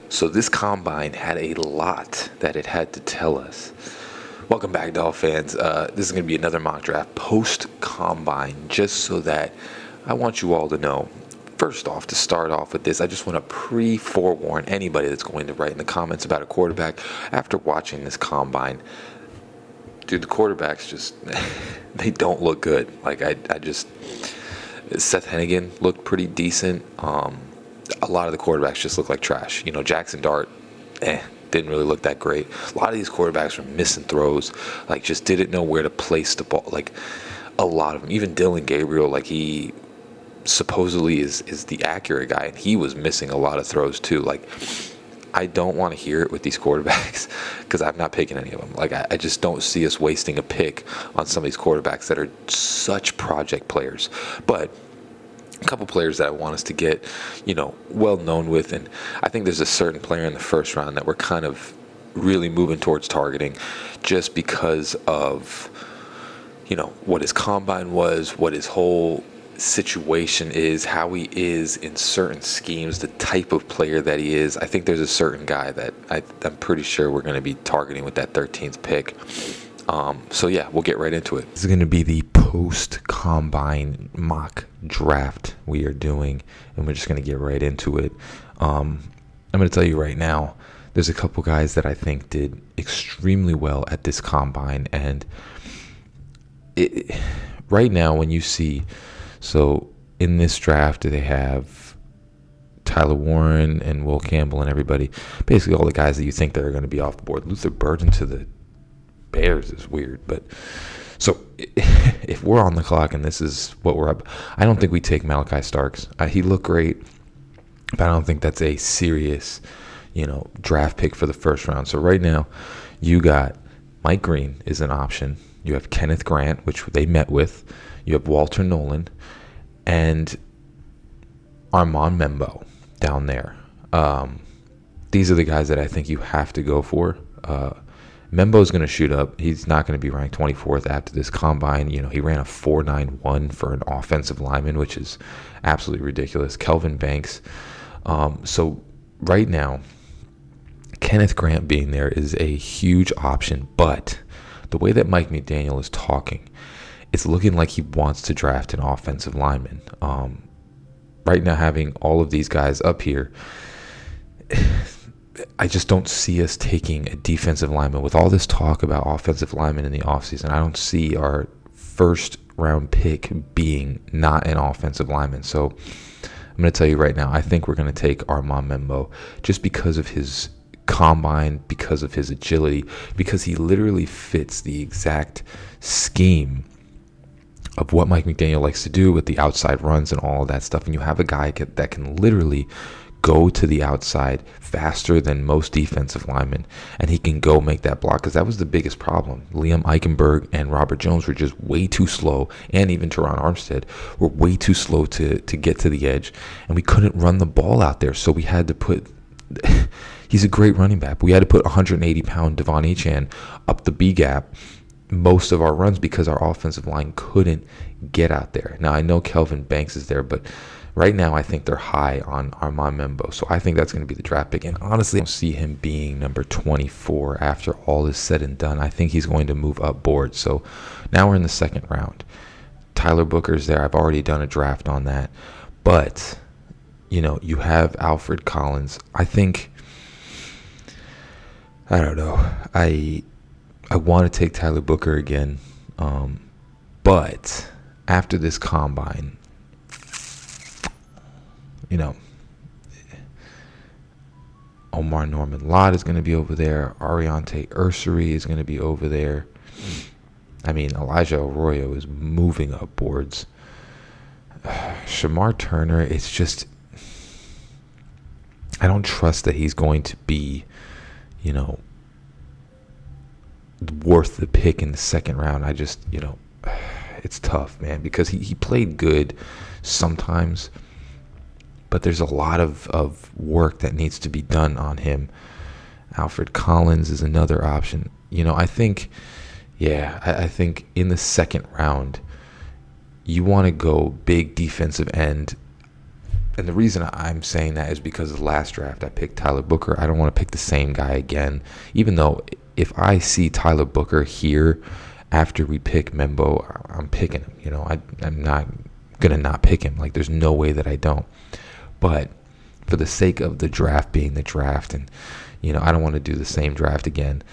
So this combine had a lot that it had to tell us. Welcome back, Dolphins. This is going to be another mock draft post-combine, just so that I want you all to know. First off, to start off with this, I just want to pre-forewarn anybody that's going to write in the comments about a quarterback after watching this combine. Dude, the quarterbacks just, they don't look good. Like, Seth Hennigan looked pretty decent. A lot of the quarterbacks just look like trash. You know, Jackson Dart, didn't really look that great. A lot of these quarterbacks were missing throws, like just didn't know where to place the ball. Like a lot of them, even Dylan Gabriel, like he supposedly is the accurate guy, and he was missing a lot of throws too. Like I don't want to hear it with these quarterbacks because I'm not picking any of them. Like I just don't see us wasting a pick on some of these quarterbacks that are such project players. But a couple players that I want us to get, well known with. And I think there's a certain player in the first round that we're kind of really moving towards targeting just because of, what his combine was, what his whole situation is, how he is in certain schemes, the type of player that he is. I think there's a certain guy that I'm pretty sure we're going to be targeting with that 13th pick. So yeah, we'll get right into it. This is going to be the post-combine mock draft we are doing, and we're just going to get right into it. I'm going to tell you right now, there's a couple guys that I think did extremely well at this combine, and right now when you see, so in this draft they have Tyler Warren and Will Campbell and everybody, basically all the guys that you think that are going to be off the board. Luther Burden to the Bears is weird, but so if we're on the clock and this is what we're up, I don't think we take Malachi Starks. He looked great, but I don't think that's a serious, draft pick for the first round. So right now, you got Mike Green is an option. You have Kenneth Grant, which they met with. You have Walter Nolan, and Armand Membo down there. These are the guys that I think you have to go for. Membo's going to shoot up. He's not going to be ranked 24th after this combine. He ran a 4.91 for an offensive lineman, which is absolutely ridiculous. Kelvin Banks. So right now, Kenneth Grant being there is a huge option, but the way that Mike McDaniel is talking, it's looking like he wants to draft an offensive lineman. Right now, having all of these guys up here, I just don't see us taking a defensive lineman. With all this talk about offensive linemen in the offseason, I don't see our first round pick being not an offensive lineman. So I'm going to tell you right now, I think we're going to take Armand Membo just because of his combine, because of his agility, because he literally fits the exact scheme of what Mike McDaniel likes to do with the outside runs and all of that stuff. And you have a guy that can literally go to the outside faster than most defensive linemen, and he can go make that block, because that was the biggest problem. Liam Eichenberg and Robert Jones were just way too slow, and even Teron Armstead were way too slow to get to the edge, and we couldn't run the ball out there, so we had to put he's a great running back. We had to put 180-pound Devon Achane up the B gap most of our runs because our offensive line couldn't get out there. Now, I know Kelvin Banks is there, but right now, I think they're high on Armand Membo, so I think that's going to be the draft pick. And honestly, I don't see him being number 24 after all is said and done. I think he's going to move up board. So now we're in the second round. Tyler Booker's there. I've already done a draft on that. But, you have Alfred Collins. I don't know. I want to take Tyler Booker again. But after this combine, Omar Norman Lott is going to be over there. Ariante Ursary is going to be over there. I mean, Elijah Arroyo is moving up boards. Shamar Turner, it's just, I don't trust that he's going to be, worth the pick in the second round. I just, it's tough, man, because he played good sometimes, but there's a lot of work that needs to be done on him. Alfred Collins is another option. I think in the second round, you want to go big defensive end And the reason I'm saying that is because the last draft I picked Tyler Booker. I don't want to pick the same guy again, even though if I see Tyler Booker here after we pick Membo, I'm picking him. I'm not going to not pick him. Like, there's no way that I don't. But for the sake of the draft being the draft, and, I don't want to do the same draft again,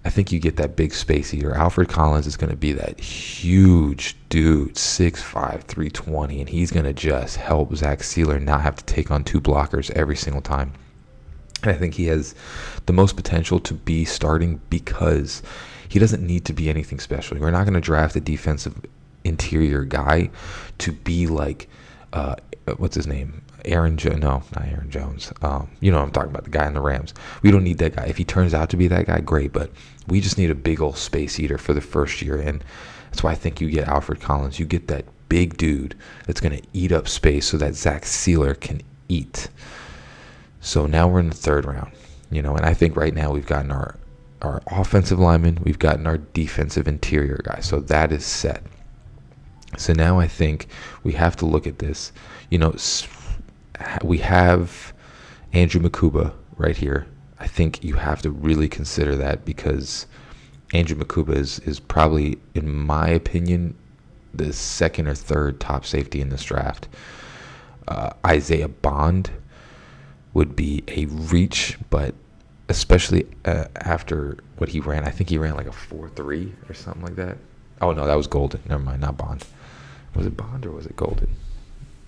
I think you get that big space eater. Alfred Collins is going to be that huge dude, 6'5", 320, and he's going to just help Zach Sealer not have to take on two blockers every single time. And I think he has the most potential to be starting because he doesn't need to be anything special. We're not going to draft a defensive interior guy to be like, what's his name? No, not Aaron Jones. I'm talking about, the guy in the Rams. We don't need that guy. If he turns out to be that guy, great. But we just need a big old space eater for the first year. And that's why I think you get Alfred Collins. You get that big dude that's going to eat up space so that Zach Sealer can eat. So now we're in the third round, and I think right now we've gotten our offensive lineman. We've gotten our defensive interior guy. So that is set. So now I think we have to look at this. We have Andrew Makuba right here. I think you have to really consider that because Andrew Makuba is probably, in my opinion, the second or third top safety in this draft. Isaiah Bond would be a reach, but especially after what he ran. I think he ran like a 4.3 or something like that. Oh, no, that was Golden. Never mind, not Bond. Was it Bond or was it Golden?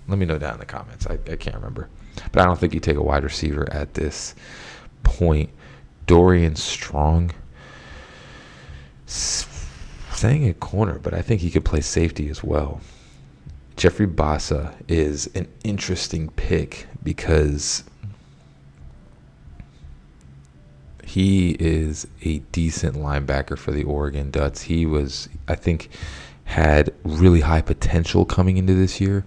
Let me know down in the comments. I can't remember. But I don't think you take a wide receiver at this point. Dorian Strong, saying a corner, but I think he could play safety as well. Jeffrey Bassa is an interesting pick because he is a decent linebacker for the Oregon Ducks. He was, I think, had really high potential coming into this year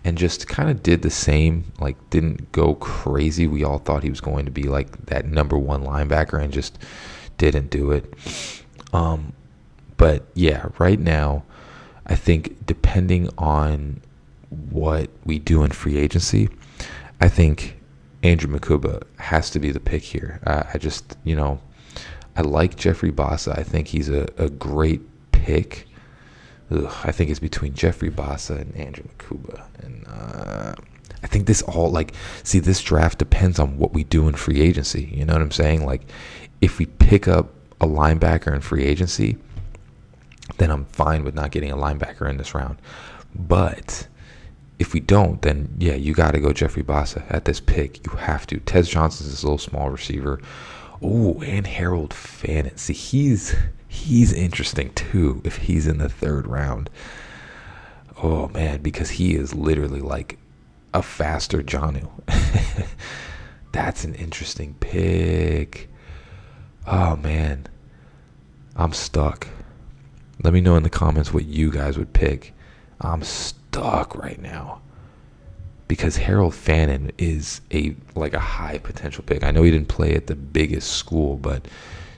and just kind of did the same, like didn't go crazy. We all thought he was going to be like that number one linebacker and just didn't do it. But yeah, right now, I think depending on what we do in free agency, I think Andrew Makuba has to be the pick here. I just, I like Jeffrey Bassa. I think he's a great pick. I think it's between Jeffrey Bassa and Andrew Makuba. And I think this draft depends on what we do in free agency. You know what I'm saying? Like, if we pick up a linebacker in free agency, then I'm fine with not getting a linebacker in this round. But if we don't, then yeah, you got to go Jeffrey Bassa at this pick. You have to. Tez Johnson's this little small receiver. Oh, and Harold Fannin. See, he's interesting too if he's in the third round. Oh man, because he is literally like a faster Jonnu. That's an interesting pick. Oh man, I'm stuck. Let me know in the comments what you guys would pick. I'm stuck right now because Harold Fannin is a high potential pick. I know he didn't play at the biggest school, but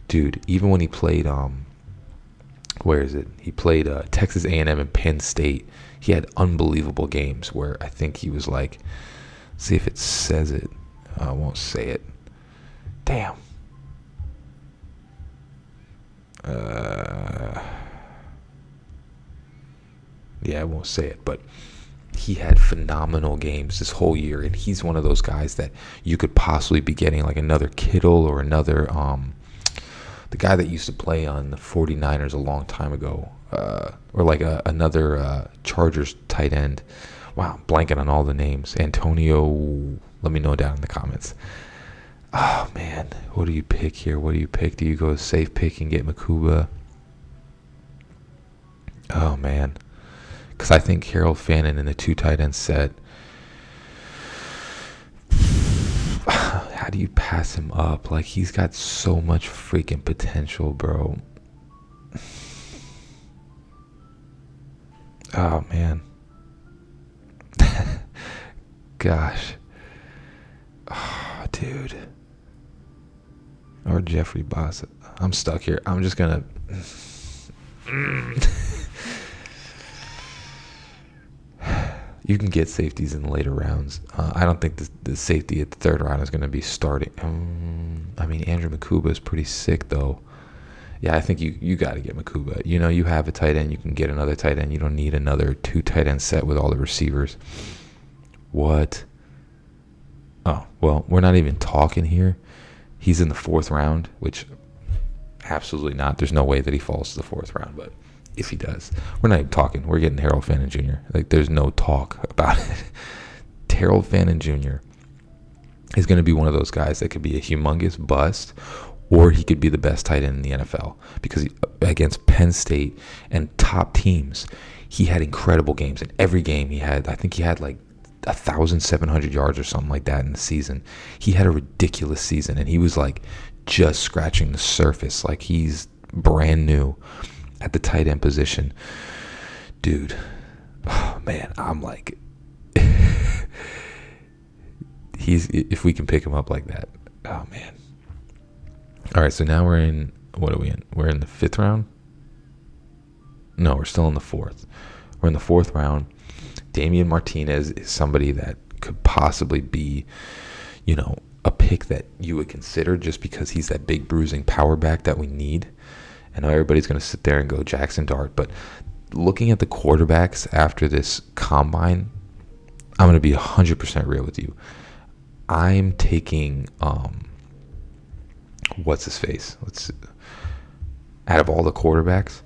dude, even when he played where is it? He played Texas A&M and Penn State. He had unbelievable games where I think he was like, see if it says it. I won't say it. Damn. Yeah, I won't say it, but he had phenomenal games this whole year, and he's one of those guys that you could possibly be getting like another Kittle or another the guy that used to play on the 49ers a long time ago, or like another Chargers tight end. Wow, I'm blanking on all the names. Antonio, let me know down in the comments. Oh man, what do you pick here? What do you pick? Do you go safe pick and get Makuba? Oh man, because I think Harold Fannin in the two tight end set. How do you pass him up? Like, he's got so much freaking potential, bro. Oh man. Gosh. Oh, dude. Or Jeffrey Bassa. I'm stuck here. I'm just gonna You can get safeties in the later rounds. I don't think the safety at the third round is going to be starting. I mean, Andrew Makuba is pretty sick, though. Yeah, I think you got to get Makuba. You have a tight end. You can get another tight end. You don't need another 2 tight end set with all the receivers. What? Oh, well, we're not even talking here. He's in the 4th round, which absolutely not. There's no way that he falls to the 4th round, but if he does, we're not even talking. We're getting Harold Fannin Jr. Like, there's no talk about it. Harold Fannin Jr. is going to be one of those guys that could be a humongous bust, or he could be the best tight end in the NFL, because against Penn State and top teams, he had incredible games. In every game I think he had like 1,700 yards or something like that in the season. He had a ridiculous season, and he was like just scratching the surface. Like, he's brand new at the tight end position. Dude, oh man, I'm like, if we can pick him up like that, oh man. All right, so now we're in, what are we in? We're in the 5th round? No, we're still in the 4th. We're in the 4th round. Damian Martinez is somebody that could possibly be, a pick that you would consider, just because he's that big bruising power back that we need. I know everybody's going to sit there and go Jackson Dart, but looking at the quarterbacks after this combine, I'm going to be 100% real with you. I'm taking, what's his face? Out of all the quarterbacks,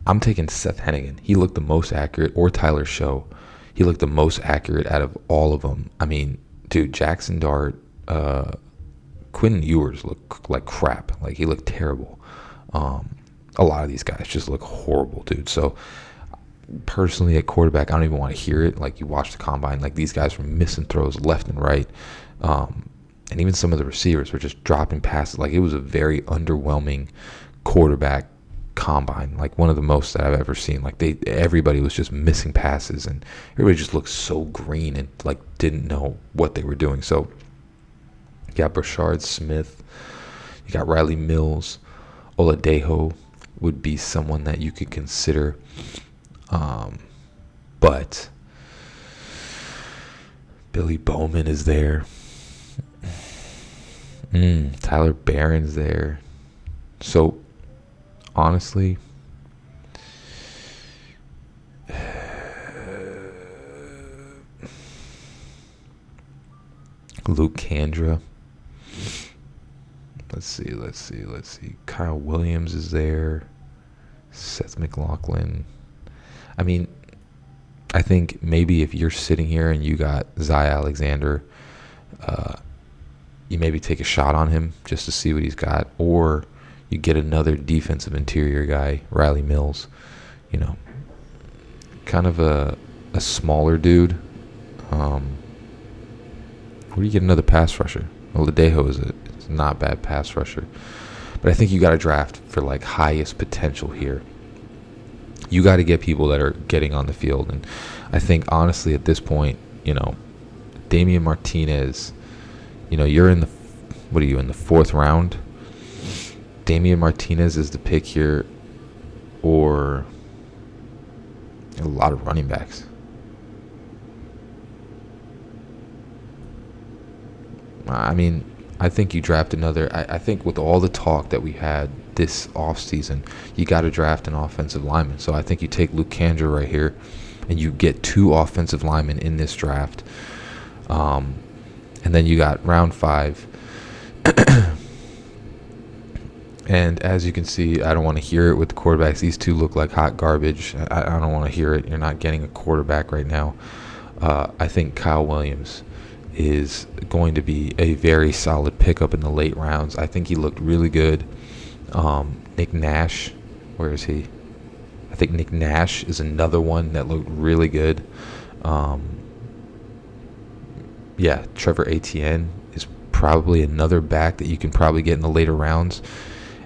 I'm taking Seth Hennigan. He looked the most accurate, or Tyler Show. He looked the most accurate out of all of them. I mean, dude, Jackson Dart, Quinn Ewers looked like crap. Like, he looked terrible. A lot of these guys just look horrible, dude. So, personally, at quarterback, I don't even want to hear it. Like, you watch the combine, like, these guys were missing throws left and right. And even some of the receivers were just dropping passes. Like, it was a very underwhelming quarterback combine, like one of the most that I've ever seen. Like, everybody was just missing passes, and everybody just looked so green and like didn't know what they were doing. So you got Brashard Smith, you got Riley Mills, Oladejo would be someone that you could consider, but Billy Bowman is there. Tyler Barron's there. So honestly, Luke Kandra. Let's see. Kyle Williams is there. Seth McLaughlin. I mean, I think maybe if you're sitting here and you got Zy Alexander, you maybe take a shot on him just to see what he's got, or you get another defensive interior guy, Riley Mills, kind of a smaller dude. Where do you get another pass rusher? Oladejo is a not bad pass rusher, but I think you got to draft for like highest potential here. You got to get people that are getting on the field, and I think honestly at this point, Damian Martinez, you're in the, what are you, in the 4th round? Damian Martinez is the pick here, or a lot of running backs. I mean, I think you draft another. I think with all the talk that we had this offseason, you got to draft an offensive lineman. So I think you take Luke Kandra right here, and you get 2 offensive linemen in this draft. And then you got round 5. And as you can see, I don't want to hear it with the quarterbacks. These 2 look like hot garbage. I don't want to hear it. You're not getting a quarterback right now. I think Kyle Williams is going to be a very solid pickup in the late rounds. I think he looked really good. Nick Nash, where is he? I think Nick Nash is another one that looked really good. Trevor Etienne is probably another back that you can probably get in the later rounds.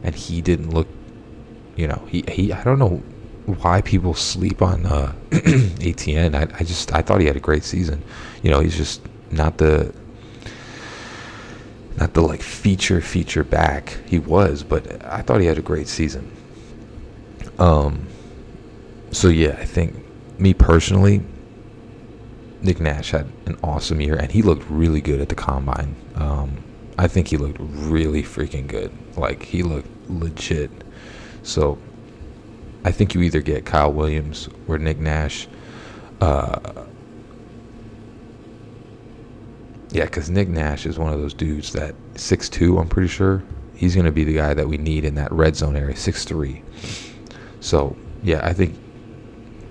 And he didn't look, he I don't know why people sleep on Etienne. I thought he had a great season. He's just not the like feature back he was, but I thought he had a great season. So yeah, I think me personally, Nick Nash had an awesome year, and he looked really good at the combine. I think he looked really freaking good. Like, he looked legit. So I think you either get Kyle Williams or Nick Nash. Yeah, because Nick Nash is one of those dudes that 6'2", I'm pretty sure. He's going to be the guy that we need in that red zone area, 6'3". So, yeah, I think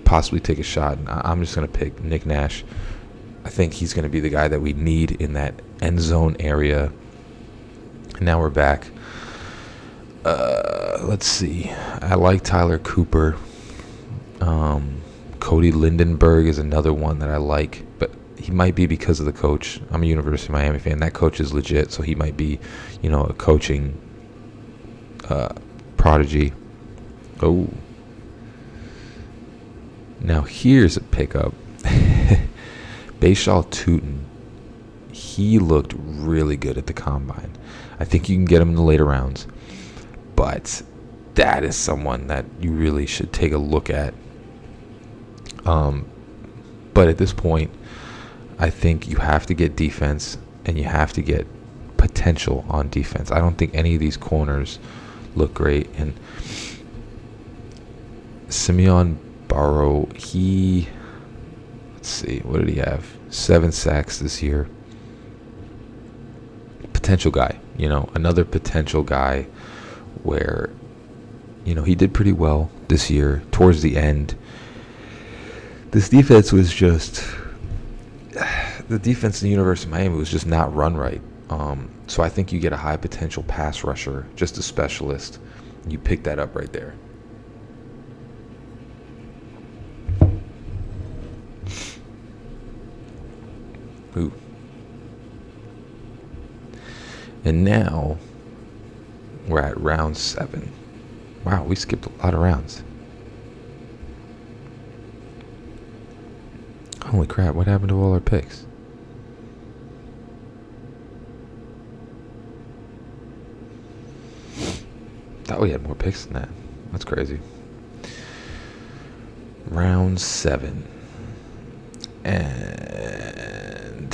possibly take a shot. I'm just going to pick Nick Nash. I think he's going to be the guy that we need in that end zone area. And now we're back. Let's see. I like Tyler Cooper. Cody Lindenberg is another one that I like, but he might be because of the coach. I'm a University of Miami fan. That coach is legit, so he might be, a coaching prodigy. Oh. Now here's a pickup. Bayshaw Tootin. He looked really good at the combine. I think you can get him in the later rounds. But that is someone that you really should take a look at. But at this point, I think you have to get defense and you have to get potential on defense. I don't think any of these corners look great. And Simeon Barrow, let's see, what did he have? 7 sacks this year. Potential guy, another potential guy where, he did pretty well this year towards the end. This defense was just, the defense in the University of Miami was just not run right. So I think you get a high potential pass rusher, just a specialist. You pick that up right there. Ooh. And now we're at round 7. Wow, we skipped a lot of rounds. Holy crap, what happened to all our picks? Thought we had more picks than that. That's crazy. Round 7. And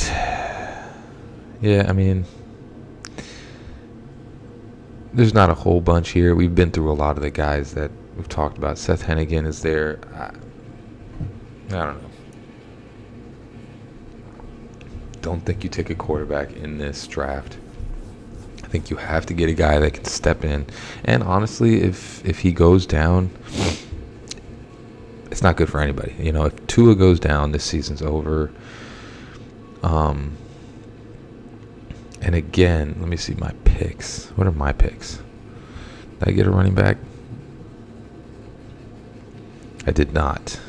yeah, I mean, there's not a whole bunch here. We've been through a lot of the guys that we've talked about. Seth Hennigan is there. I don't know. Don't think you take a quarterback in this draft. I think you have to get a guy that can step in. And honestly, if he goes down, it's not good for anybody. If Tua goes down, this season's over. And again, let me see my picks. What are my picks? Did I get a running back? I did not.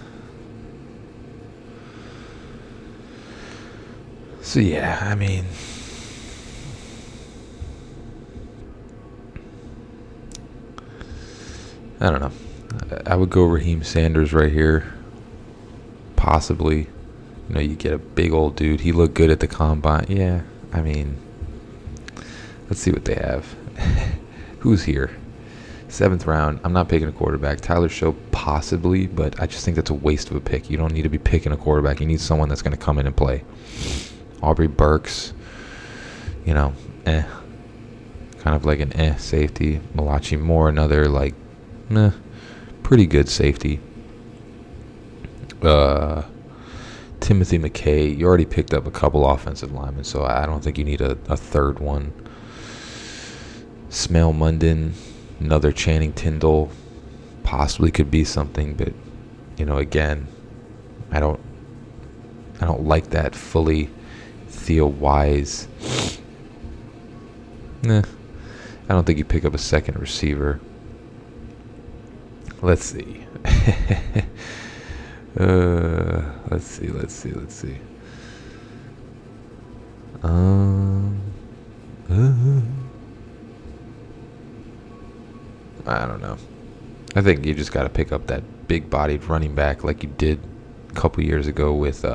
So yeah, I mean, I don't know. I would go Raheem Sanders right here. Possibly. You get a big old dude. He looked good at the combine. Yeah, I mean, let's see what they have. Who's here? 7th round. I'm not picking a quarterback. Tyler Show, possibly, but I just think that's a waste of a pick. You don't need to be picking a quarterback. You need someone that's going to come in and play. Aubrey Burks, kind of like an safety. Malachi Moore, another pretty good safety. Timothy McKay, you already picked up a couple offensive linemen, so I don't think you need a third one. Smell Munden, another Channing Tindall, possibly could be something, but again, I don't like that fully. Theo Wise. I don't think you pick up a second receiver. Let's see. Let's see. I don't know. I think you just got to pick up that big-bodied running back like you did a couple years ago with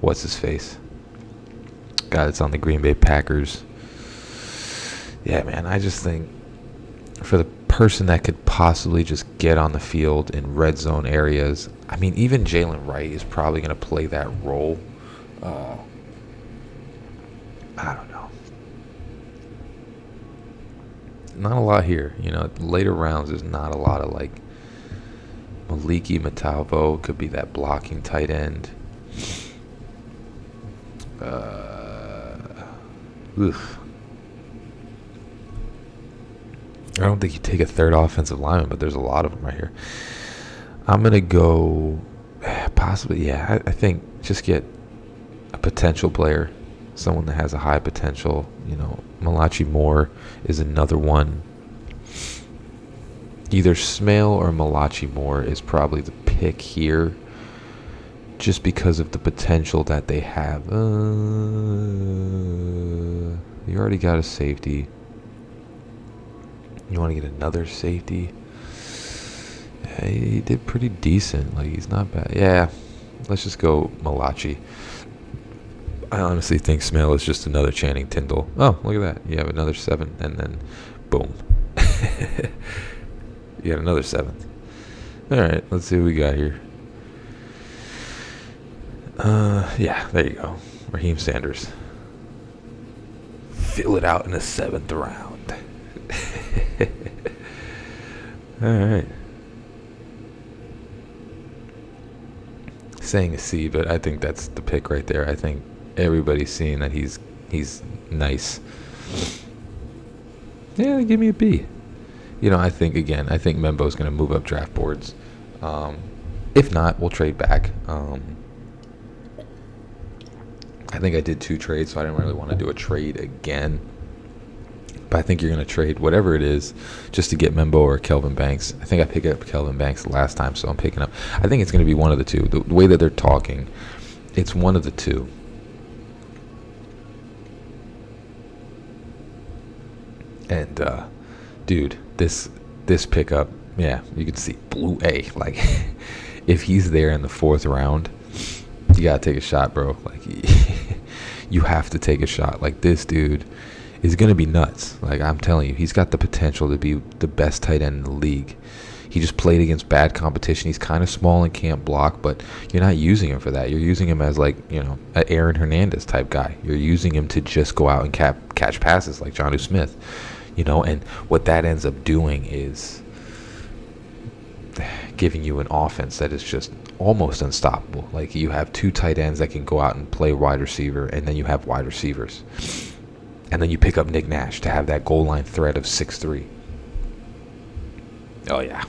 what's his face? Guy that's on the Green Bay Packers. Yeah, man, I just think for the person that could possibly just get on the field in red zone areas. I mean, even Jalen Wright is probably going to play that role. I don't know. Not a lot here. Later rounds, there's not a lot of like Maliki Matavo could be that blocking tight end. I don't think you take a third offensive lineman, but there's a lot of them right here. I'm going to go possibly, I think just get a potential player, someone that has a high potential. Malachi Moore is another one. Either Smale or Malachi Moore is probably the pick here, just because of the potential that they have. You already got a safety. You want to get another safety? Yeah, he did pretty decent. Like, he's not bad. Yeah, let's just go Malachi. I honestly think Smale is just another Channing Tindall. Oh, look at that. You have another 7, and then boom. You got another 7th. All right, let's see what we got here. Yeah, there you go. Raheem Sanders. Fill it out in the 7th round. All right. Saying a C, but I think that's the pick right there. I think everybody's seeing that he's nice. Yeah, give me a B. I think Membo's going to move up draft boards. If not, we'll trade back. I think I did 2 trades, so I didn't really want to do a trade again. But I think you're going to trade whatever it is just to get Membo or Kelvin Banks. I think I picked up Kelvin Banks last time, so I'm picking up. I think it's going to be one of the two. The way that they're talking, it's one of the two. And, dude, this pickup, yeah, you can see blue A. Like, if he's there in the 4th round, you got to take a shot, bro. Like, you have to take a shot. Like, this dude is going to be nuts. Like, I'm telling you, he's got the potential to be the best tight end in the league. He just played against bad competition. He's kind of small and can't block, but you're not using him for that. You're using him as, like, an Aaron Hernandez type guy. You're using him to just go out and catch passes like Jonnu Smith. And what that ends up doing is giving you an offense that is just almost unstoppable. Like, you have 2 tight ends that can go out and play wide receiver, and then you have wide receivers. And then you pick up Nick Nash to have that goal line threat of 6'3". Oh, yeah.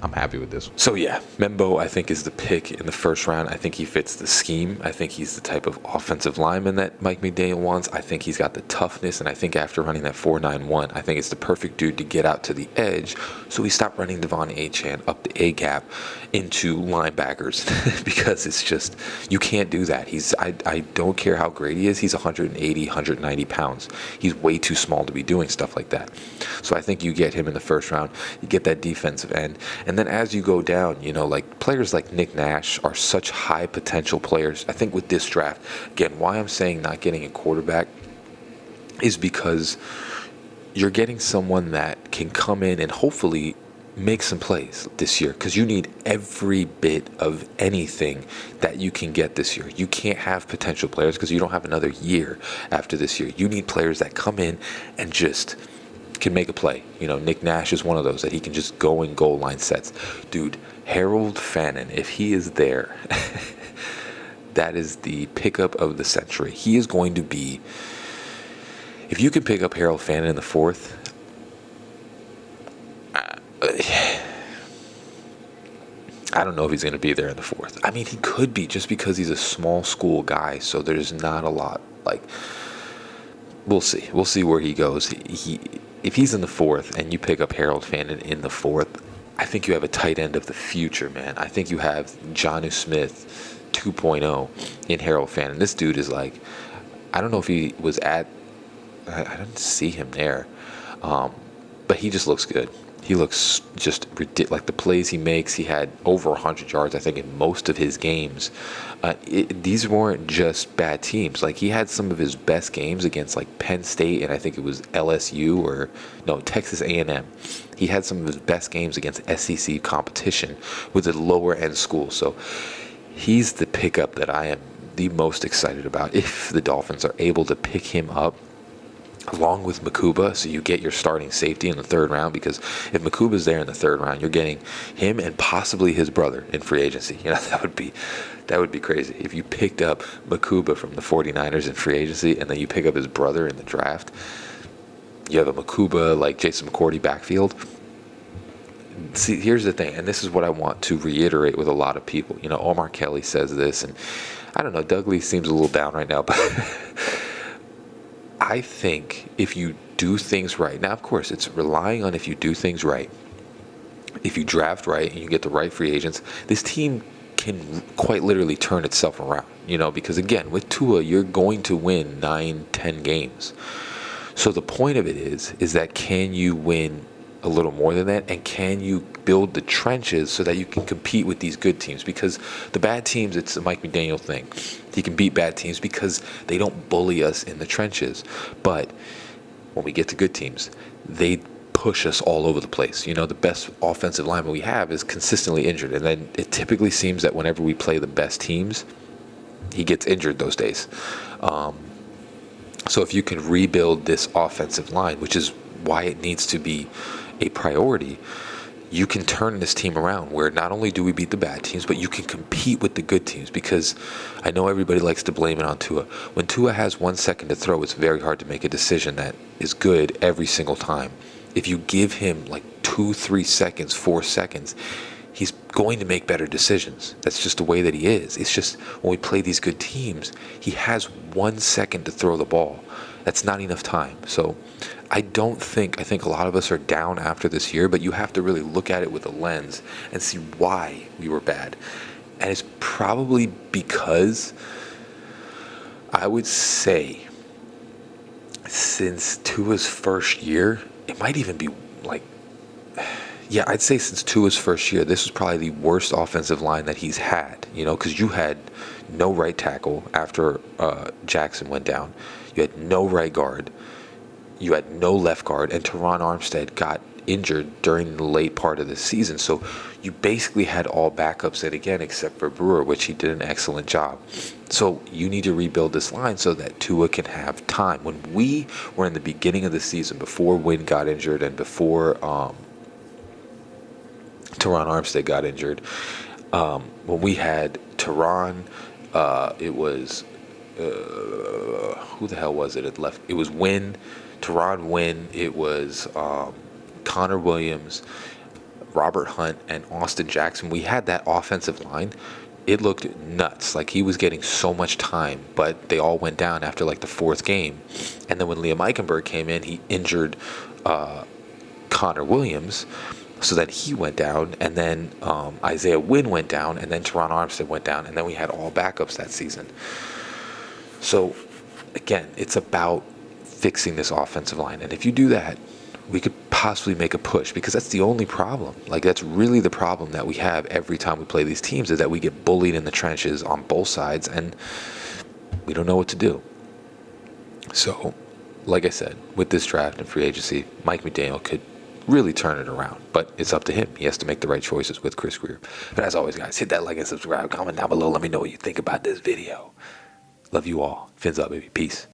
I'm happy with this one. So, yeah, Membo, I think, is the pick in the 1st round. I think he fits the scheme. I think he's the type of offensive lineman that Mike McDaniel wants. I think he's got the toughness, and I think after running that 4.91, I think it's the perfect dude to get out to the edge, so we stop running Devon Achane up the A-gap into linebackers because it's just, you can't do that. I don't care how great he is. He's 180, 190 pounds. He's way too small to be doing stuff like that. So I think you get him in the 1st round. You get that defensive end. And then as you go down, like players like Nick Nash are such high potential players. I think with this draft, again, why I'm saying not getting a quarterback is because you're getting someone that can come in and hopefully make some plays this year, because you need every bit of anything that you can get this year. You can't have potential players because you don't have another year after this year. You need players that come in and just can make a play. Nick Nash is one of those that he can just go in goal line sets. Dude, Harold Fannin, if he is there, that is the pickup of the century. He is going to be, if you can pick up Harold Fannin in the 4th, I don't know if he's going to be there in the 4th. I mean, he could be, just because he's a small school guy, so there's not a lot. Like, we'll see. We'll see where he goes. If he's in the 4th and you pick up Harold Fannin in the 4th, I think you have a tight end of the future, man. I think you have Jonnu Smith 2.0 in Harold Fannin. This dude is like, I don't know if he was I didn't see him there, but he just looks good. He looks just ridiculous. Like the plays he makes, he had over 100 yards, I think, in most of his games. These weren't just bad teams. Like he had some of his best games against like Penn State, and I think it was LSU or no Texas A&M. He had some of his best games against SEC competition with a lower end school. So he's the pickup that I am the most excited about. If the Dolphins are able to pick him up along with Makuba, so you get your starting safety in the third round, because if Makuba's there in the third round, you're getting him and possibly his brother in free agency. That would be crazy. If you picked up Makuba from the 49ers in free agency and then you pick up his brother in the draft, you have a Makuba like Jason McCourty backfield. See, here's the thing, and this is what I want to reiterate with a lot of people. Omar Kelly says this, and I don't know, Doug Lee seems a little down right now, but I think if you do things right, now of course it's relying on if you do things right, if you draft right and you get the right free agents, this team can quite literally turn itself around, because again, with Tua, you're going to win 9-10 games. So the point of it is that can you win a little more than that, and can you build the trenches so that you can compete with these good teams? Because the bad teams, it's a Mike McDaniel thing. He can beat bad teams because they don't bully us in the trenches. But when we get to good teams, they push us all over the place. The best offensive lineman we have is consistently injured, and then it typically seems that whenever we play the best teams, he gets injured those days. So if you can rebuild this offensive line, which is why it needs to be a priority, you can turn this team around where not only do we beat the bad teams, but you can compete with the good teams. Because I know everybody likes to blame it on Tua. When Tua has 1 second to throw, it's very hard to make a decision that is good every single time. If you give him like 2, 3 seconds, 4 seconds, he's going to make better decisions. That's just the way that he is. It's just when we play these good teams, he has 1 second to throw the ball. That's not enough time. So I think a lot of us are down after this year, but you have to really look at it with a lens and see why we were bad. And it's probably because, I would say, since Tua's first year, it might even be like, yeah, I'd say since Tua's first year, this was probably the worst offensive line that he's had, because you had no right tackle after Jackson went down. You had no right guard. You had no left guard, and Teron Armstead got injured during the late part of the season. So you basically had all backups in again, except for Brewer, which he did an excellent job. So you need to rebuild this line so that Tua can have time. When we were in the beginning of the season, before Wynn got injured and before Teron Armstead got injured, when we had Teron, it was who the hell was it? It left. It was Teron Wynn. It was Connor Williams, Robert Hunt, and Austin Jackson. We had that offensive line. It looked nuts. Like he was getting so much time, but they all went down after like the fourth game. And then when Liam Eichenberg came in, he injured Connor Williams, so that he went down, and then Isaiah Wynn went down, and then Teron Armstead went down, and then we had all backups that season. So, again, it's about fixing this offensive line. And if you do that, we could possibly make a push, because that's the only problem. Like, that's really the problem that we have every time we play these teams, is that we get bullied in the trenches on both sides, and we don't know what to do. So, like I said, with this draft and free agency, Mike McDaniel could really turn it around. But it's up to him. He has to make the right choices with Chris Grier. But as always, guys, hit that like and subscribe. Comment down below. Let me know what you think about this video. Love you all. Fins up, baby. Peace.